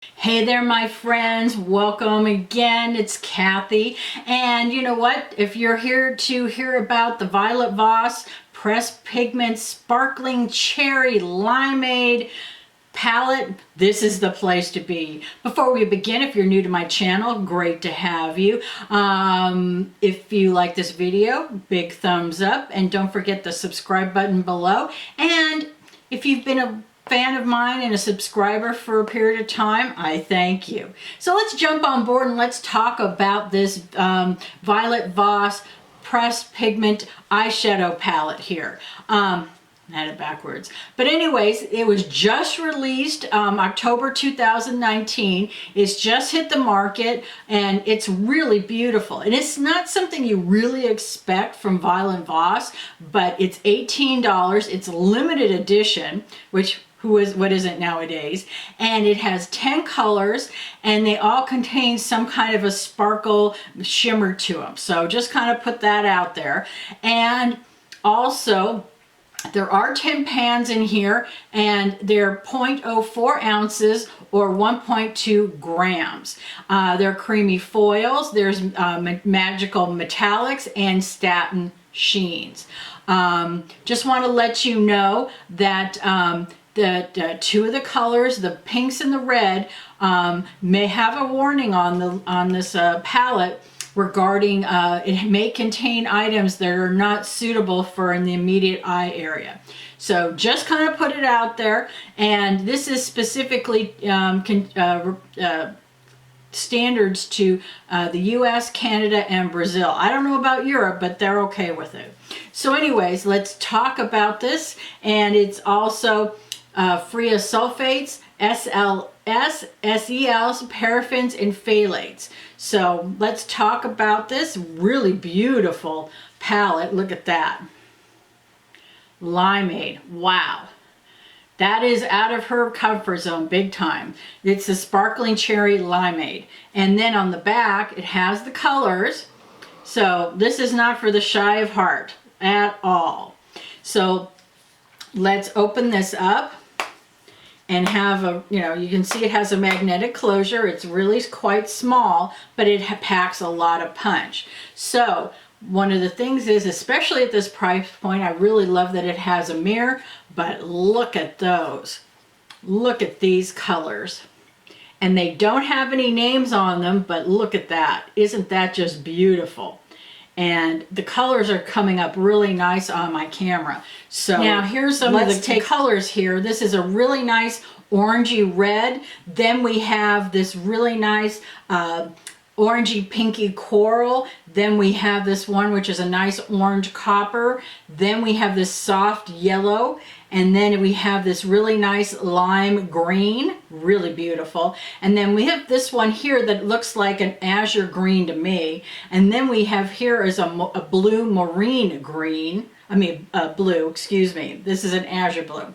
Hey there, my friends. Welcome again. It's Kathy. And you know what? If you're here to hear about the Violet Voss Pressed Pigment Sparkling Cherry Limeade palette, this is the place to be. Before we begin, if you're new to my channel, great to have you. If you like this video, big thumbs up, and don't forget the subscribe button below. And if you've been a fan of mine and a subscriber for a period of time, I thank you. So let's jump on board and let's talk about this Violet Voss Pressed Pigment eyeshadow palette here. I had it backwards. But anyways, it was just released October 2019. It's just hit the market and it's really beautiful. And it's not something you really expect from Violet Voss, but it's $18. It's a limited edition, which what is it nowadays? And it has 10 colors and they all contain some kind of a sparkle shimmer to them. So just kind of put that out there. And also, there are 10 pans in here and they're 0.04 ounces or 1.2 grams. They're creamy foils, there's magical metallics and satin sheens. Just want to let you know that two of the colors, the pinks and the red, may have a warning on this palette regarding it may contain items that are not suitable for in the immediate eye area. So just kind of put it out there, and this is specifically standards to the US, Canada, and Brazil. I don't know about Europe, but they're okay with it. So anyways, let's talk about this, and it's also free of sulfates, SLS, SELs, paraffins, and phthalates. So let's talk about this really beautiful palette. Look at that. Limeade. Wow. That is out of her comfort zone big time. It's a sparkling cherry limeade. And then on the back, it has the colors. So this is not for the shy of heart at all. So let's open this up and have a, you can see it has a magnetic closure. It's really quite small, but it packs a lot of punch. So one of the things is, especially at this price point, I really love that it has a mirror, but look at those. Look at these colors. And they don't have any names on them, but look at that. Isn't that just beautiful? And the colors are coming up really nice on my camera. So now here's some of the colors here. This is a really nice orangey red. Then we have this really nice orangey pinky coral. Then we have this one which is a nice orange copper. Then we have this soft yellow. And then we have this really nice lime green, really beautiful. And then we have this one here that looks like an azure green to me. And then we have here is a blue marine green. Blue, excuse me. This is an azure blue.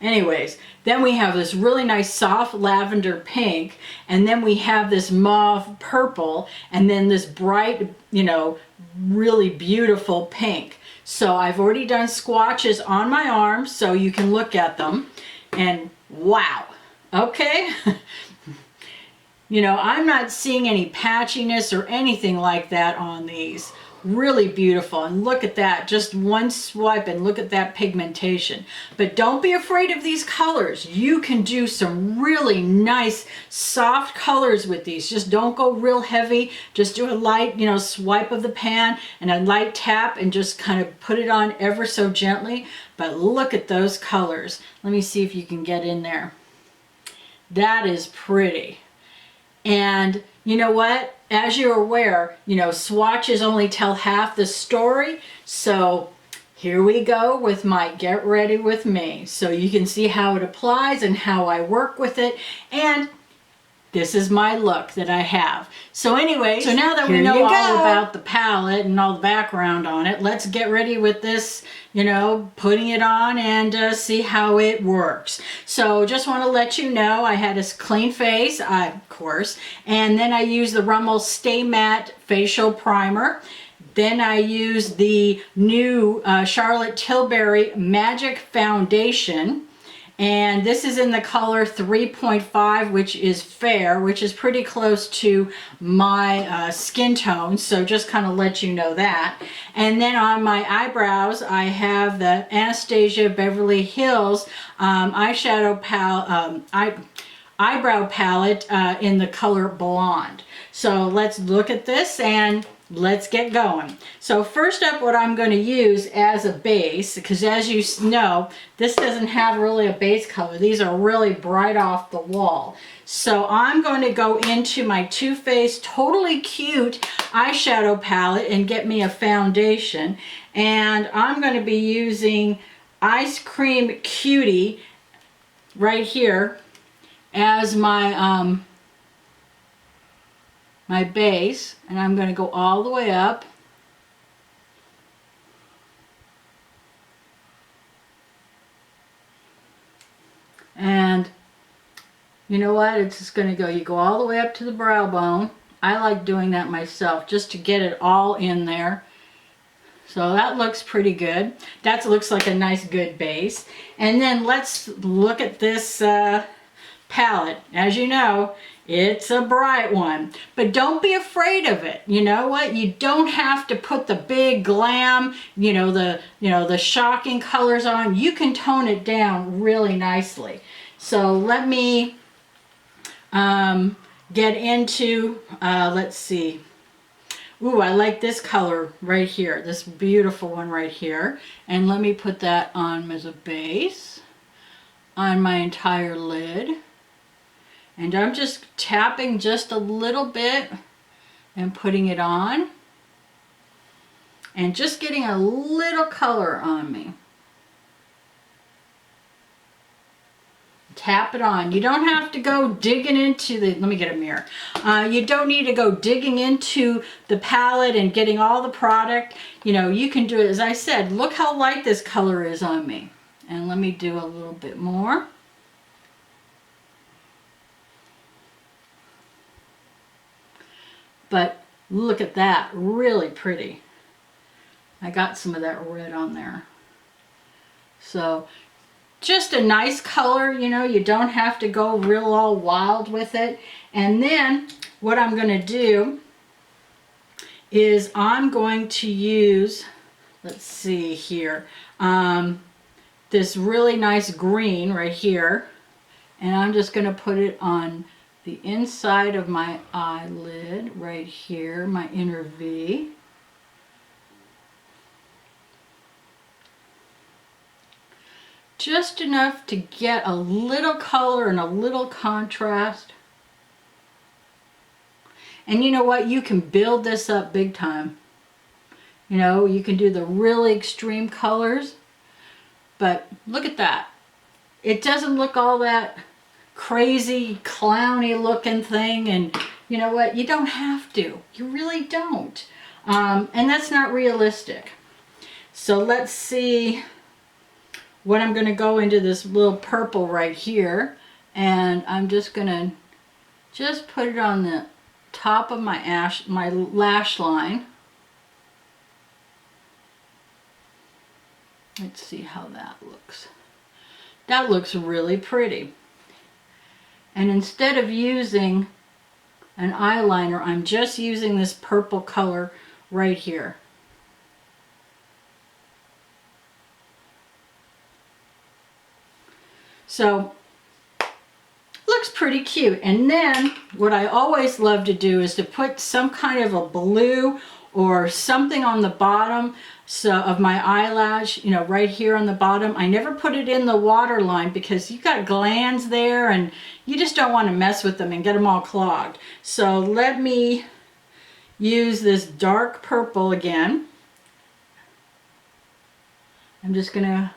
Anyways, then we have this really nice soft lavender pink, and then we have this mauve purple, and then this bright, really beautiful pink. So I've already done swatches on my arms so you can look at them, and wow, okay. I'm not seeing any patchiness or anything like that on these. Really beautiful, and look at that, just one swipe and look at that pigmentation. But don't be afraid of these colors. You can do some really nice soft colors with these. Just don't go real heavy. Just do a light swipe of the pan and a light tap and just kind of put it on ever so gently. But look at those colors. Let me see if you can get in there. That is pretty. And you know what? As you're aware, swatches only tell half the story. So here we go with my Get Ready With Me. So you can see how it applies and how I work with it. And this is my look that I have. So anyway, so now that we know all about the palette and all the background on it, let's get ready with this, putting it on and see how it works. So just want to let you know I had a clean face, of course, and then I used the Rimmel Stay Matte Facial Primer. Then I used the new Charlotte Tilbury Magic Foundation. And this is in the color 3.5, which is fair, which is pretty close to my skin tone. So just kind of let you know that. And then on my eyebrows, I have the Anastasia Beverly Hills eyeshadow eyebrow palette in the color Blonde. So let's look at this and let's get going. So first up, what I'm going to use as a base, because as you know, this doesn't have really a base color. These are really bright off the wall. So I'm going to go into my Too Faced Totally Cute eyeshadow palette and get me a foundation. And I'm going to be using Ice Cream Cutie right here as my my base, and I'm going to go all the way up. And you know what? It's just going to go, you go all the way up to the brow bone. I like doing that myself just to get it all in there. So that looks pretty good. That looks like a nice good base. And then let's look at this palette. As you know, it's a bright one, but don't be afraid of it. You know what? You don't have to put the big glam, the shocking colors on. You can tone it down really nicely. So let me get into, let's see. Ooh, I like this color right here, this beautiful one right here. And let me put that on as a base on my entire lid. And I'm just tapping just a little bit and putting it on. And just getting a little color on me. Tap it on. You don't have to go digging into the, let me get a mirror. You don't need to go digging into the palette and getting all the product. You know, you can do it, as I said, look how light this color is on me. And let me do a little bit more. But look at that, really pretty. I got some of that red on there. So just a nice color, you know, you don't have to go real all wild with it. And then what I'm going to do is I'm going to use, let's see here, this really nice green right here. And I'm just going to put it on the inside of my eyelid right here, my inner V. Just enough to get a little color and a little contrast. And you know what? You can build this up big time. You know, you can do the really extreme colors. But look at that. It doesn't look all that crazy clowny looking thing, and you know what, you don't have to, you really don't, and that's not realistic. So let's see what I'm going to go into this little purple right here, and I'm just going to just put it on the top of my lash line. Let's see how that looks. That looks really pretty. And instead of using an eyeliner, I'm just using this purple color right here. So, looks pretty cute. And then, what I always love to do is to put some kind of a blue or something on the bottom of my eyelash, you know, right here on the bottom. I never put it in the waterline because you got glands there and you just don't want to mess with them and get them all clogged. So let me use this dark purple again. I'm just going to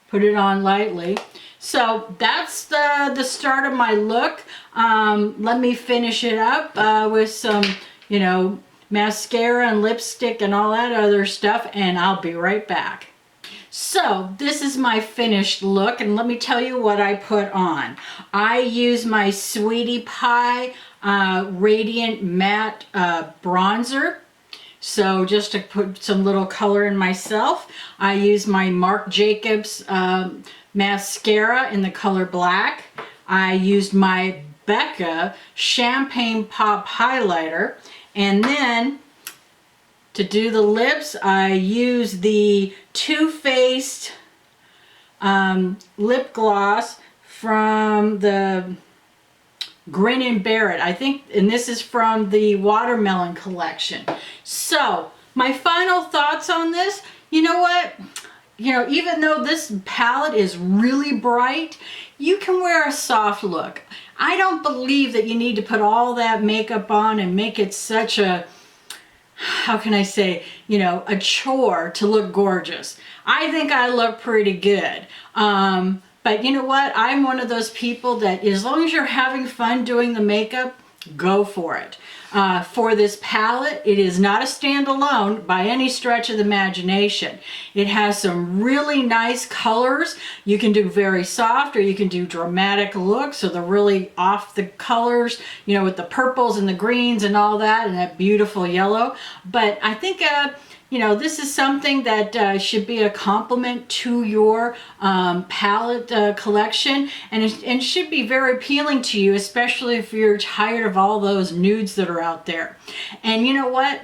put it on lightly. So that's the start of my look. Let me finish it up with some, you know, mascara and lipstick and all that other stuff, and I'll be right back. So this is my finished look, and let me tell you what I put on. I use my Sweetie Pie Radiant Matte Bronzer. So just to put some little color in myself, I use my Marc Jacobs mascara in the color black. I used my Becca Champagne Pop highlighter, and then to do the lips, I use the Too Faced lip gloss from the Grin and Bear It, I think, and this is from the Watermelon collection. So my final thoughts on this, you know what? You know, even though this palette is really bright, you can wear a soft look. I don't believe that you need to put all that makeup on and make it such a, how can I say, you know, a chore to look gorgeous. I think I look pretty good. But you know what? I'm one of those people that as long as you're having fun doing the makeup, go for it. For this palette, it is not a standalone by any stretch of the imagination. It has some really nice colors. You can do very soft or you can do dramatic looks, so the really off the colors, you know, with the purples and the greens and all that, and that beautiful yellow. But I think you know, this is something that should be a compliment to your palette collection, and it should be very appealing to you, especially if you're tired of all those nudes that are out there. And you know what?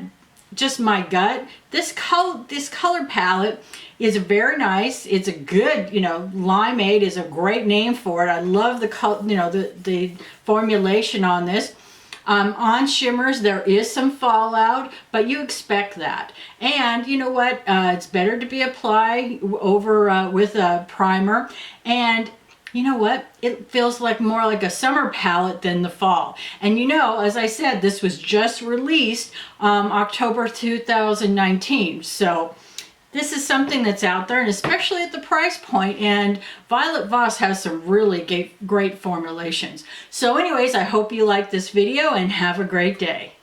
Just my gut, this color palette is very nice. It's a good, you know, Limeade is a great name for it. I love the color, you know, the formulation on this. On shimmers, there is some fallout, but you expect that. And you know what? It's better to be applied over with a primer. And you know what? It feels like more like a summer palette than the fall. And you know, as I said, this was just released October 2019. So this is something that's out there, and especially at the price point, and Violet Voss has some really great formulations. So anyways, I hope you like this video and have a great day.